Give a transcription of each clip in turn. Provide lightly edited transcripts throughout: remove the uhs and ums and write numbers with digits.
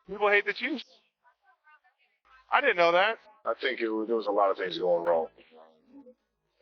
People hate the Chiefs. I didn't know that. I think there was a lot of things going wrong.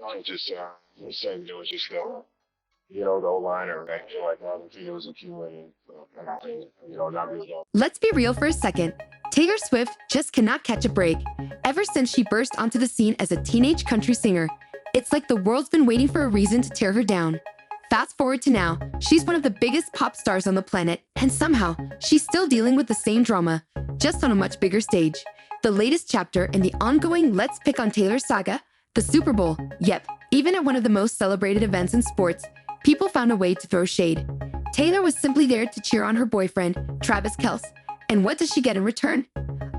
Not just saying it was just the O-line or anything like that. I think it was accumulating, not resolved. Let's be real for a second. Taylor Swift just cannot catch a break. Ever since she burst onto the scene as a teenage country singer, it's like the world's been waiting for a reason to tear her down. Fast forward to now, she's one of the biggest pop stars on the planet, and somehow, she's still dealing with the same drama, just on a much bigger stage. The latest chapter in the ongoing Let's Pick on Taylor saga, the Super Bowl. Yep, even at one of the most celebrated events in sports, people found a way to throw shade. Taylor was simply there to cheer on her boyfriend, Travis Kelce. And what does she get in return?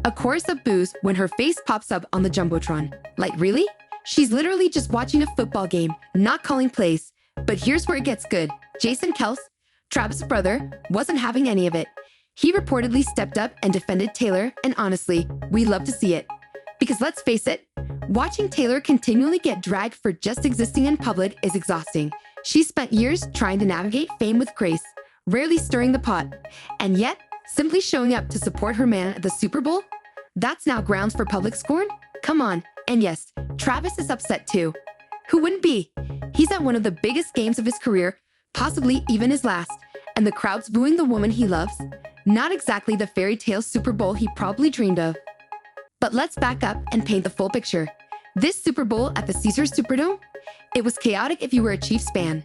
A chorus of boos when her face pops up on the Jumbotron. Like, really? She's literally just watching a football game, not calling plays. But here's where it gets good. Jason Kelce, Travis' brother, wasn't having any of it. He reportedly stepped up and defended Taylor, and honestly, we love to see it. Because let's face it, watching Taylor continually get dragged for just existing in public is exhausting. She spent years trying to navigate fame with grace, rarely stirring the pot. And yet, simply showing up to support her man at the Super Bowl? That's now grounds for public scorn? Come on. And yes, Travis is upset too. Who wouldn't be? He's at one of the biggest games of his career, possibly even his last, and the crowd's booing the woman he loves. Not exactly the fairy tale Super Bowl he probably dreamed of. But let's back up and paint the full picture. This Super Bowl at the Caesars Superdome? It was chaotic if you were a Chiefs fan.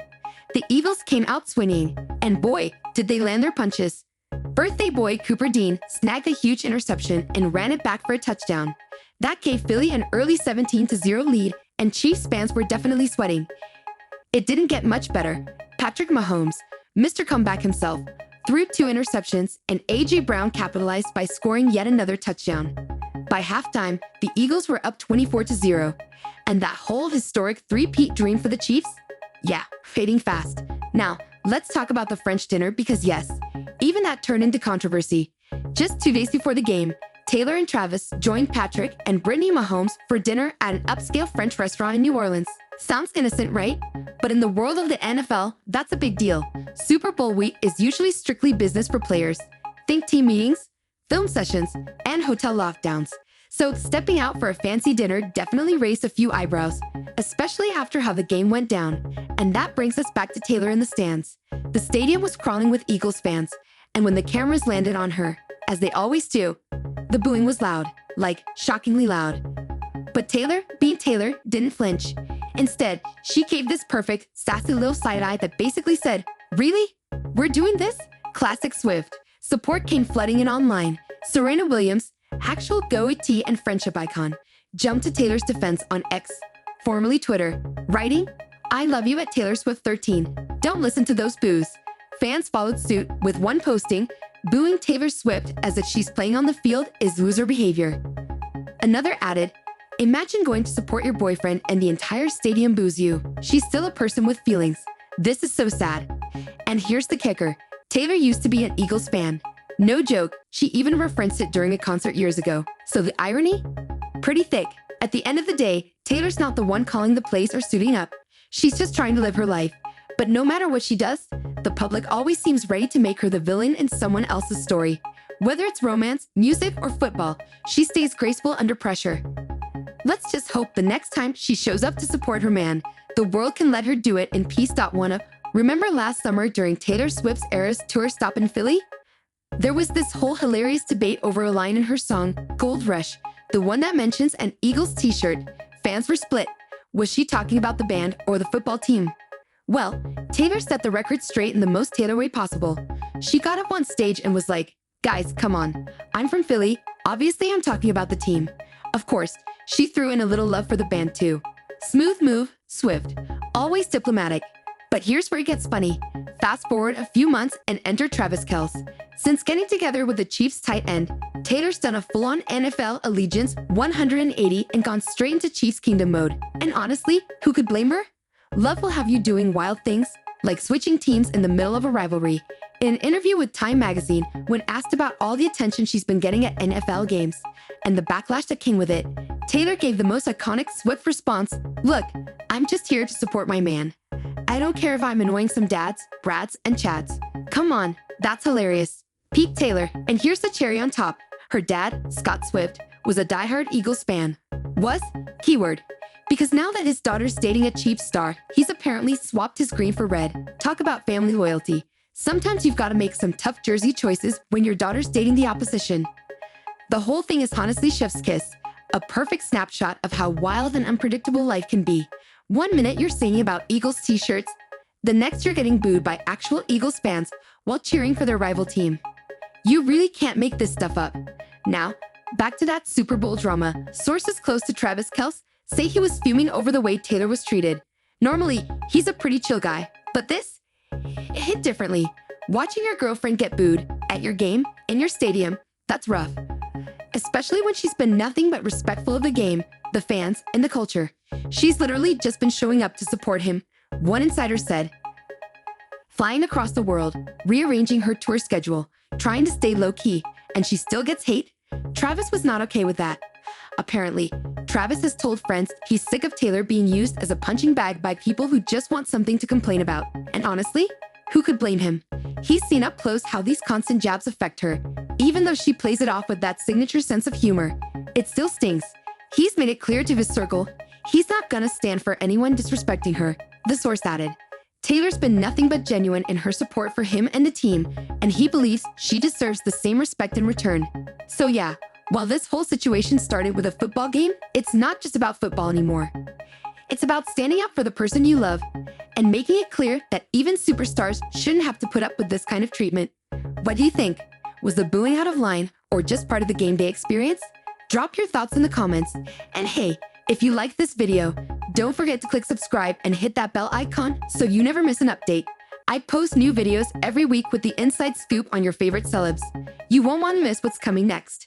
The Eagles came out swinging, and boy, did they land their punches. Birthday boy Cooper Dean snagged a huge interception and ran it back for a touchdown. That gave Philly an early 17-0 lead, and Chiefs fans were definitely sweating. It didn't get much better. Patrick Mahomes, Mr. Comeback himself, threw 2 interceptions, and A.J. Brown capitalized by scoring yet another touchdown. By halftime, the Eagles were up 24-0, and that whole historic three-peat dream for the Chiefs? Yeah, fading fast. Now, let's talk about the French dinner because yes, even that turned into controversy. Just 2 days before the game, Taylor and Travis joined Patrick and Brittany Mahomes for dinner at an upscale French restaurant in New Orleans. Sounds innocent, right? But in the world of the NFL, that's a big deal. Super Bowl week is usually strictly business for players. Think team meetings, film sessions, and hotel lockdowns. So stepping out for a fancy dinner definitely raised a few eyebrows, especially after how the game went down. And that brings us back to Taylor in the stands. The stadium was crawling with Eagles fans, and when the cameras landed on her, as they always do, the booing was loud, like shockingly loud. But Taylor, being Taylor, didn't flinch. Instead, she gave this perfect, sassy little side-eye that basically said, "Really? We're doing this?" Classic Swift. Support came flooding in online. Serena Williams, actual goatee and friendship icon, jumped to Taylor's defense on X, formerly Twitter, writing, "I love you at Taylor Swift 13. Don't listen to those boos." Fans followed suit, with one posting, "Booing Taylor Swift as if she's playing on the field is loser behavior." Another added, "Imagine going to support your boyfriend and the entire stadium boos you. She's still a person with feelings. This is so sad." And here's the kicker. Taylor used to be an Eagles fan. No joke, she even referenced it during a concert years ago. So the irony? Pretty thick. At the end of the day, Taylor's not the one calling the plays or suiting up. She's just trying to live her life. But no matter what she does, the public always seems ready to make her the villain in someone else's story. Whether it's romance, music, or football, she stays graceful under pressure. Let's just hope the next time she shows up to support her man, the world can let her do it in peace. One-up. Remember last summer during Taylor Swift's Eras tour stop in Philly? There was this whole hilarious debate over a line in her song, Gold Rush, the one that mentions an Eagles t-shirt. Fans were split. Was she talking about the band or the football team? Well, Taylor set the record straight in the most Taylor way possible. She got up on stage and was like, "Guys, come on. I'm from Philly. Obviously, I'm talking about the team." Of course, she threw in a little love for the band too. Smooth move, Swift. Always diplomatic. But here's where it gets funny. Fast forward a few months and enter Travis Kelce. Since getting together with the Chiefs tight end, Taylor's done a full-on NFL allegiance 180 and gone straight into Chiefs Kingdom mode. And honestly, who could blame her? Love will have you doing wild things, like switching teams in the middle of a rivalry. In an interview with Time magazine, when asked about all the attention she's been getting at NFL games and the backlash that came with it, Taylor gave the most iconic Swift response, "Look, I'm just here to support my man. I don't care if I'm annoying some dads, brads, and chads." Come on, that's hilarious. Peak Taylor, and here's the cherry on top. Her dad, Scott Swift, was a diehard Eagles fan. Was? Keyword. Because now that his daughter's dating a Chiefs star, he's apparently swapped his green for red. Talk about family loyalty. Sometimes you've got to make some tough jersey choices when your daughter's dating the opposition. The whole thing is honestly chef's kiss, a perfect snapshot of how wild and unpredictable life can be. One minute you're singing about Eagles t-shirts, the next you're getting booed by actual Eagles fans while cheering for their rival team. You really can't make this stuff up. Now, back to that Super Bowl drama. Sources close to Travis Kelce say he was fuming over the way Taylor was treated. Normally, he's a pretty chill guy, but this, it hit differently. Watching your girlfriend get booed at your game, in your stadium, that's rough. Especially when she's been nothing but respectful of the game, the fans, and the culture. She's literally just been showing up to support him, one insider said. Flying across the world, rearranging her tour schedule, trying to stay low-key, and she still gets hate? Travis was not okay with that. Apparently, Travis has told friends he's sick of Taylor being used as a punching bag by people who just want something to complain about. And honestly, who could blame him? He's seen up close how these constant jabs affect her. Even though she plays it off with that signature sense of humor, it still stings. He's made it clear to his circle, he's not gonna stand for anyone disrespecting her, the source added. Taylor's been nothing but genuine in her support for him and the team, and he believes she deserves the same respect in return. So yeah, while this whole situation started with a football game, it's not just about football anymore. It's about standing up for the person you love and making it clear that even superstars shouldn't have to put up with this kind of treatment. What do you think? Was the booing out of line or just part of the game day experience? Drop your thoughts in the comments. And hey, if you liked this video, don't forget to click subscribe and hit that bell icon so you never miss an update. I post new videos every week with the inside scoop on your favorite celebs. You won't want to miss what's coming next.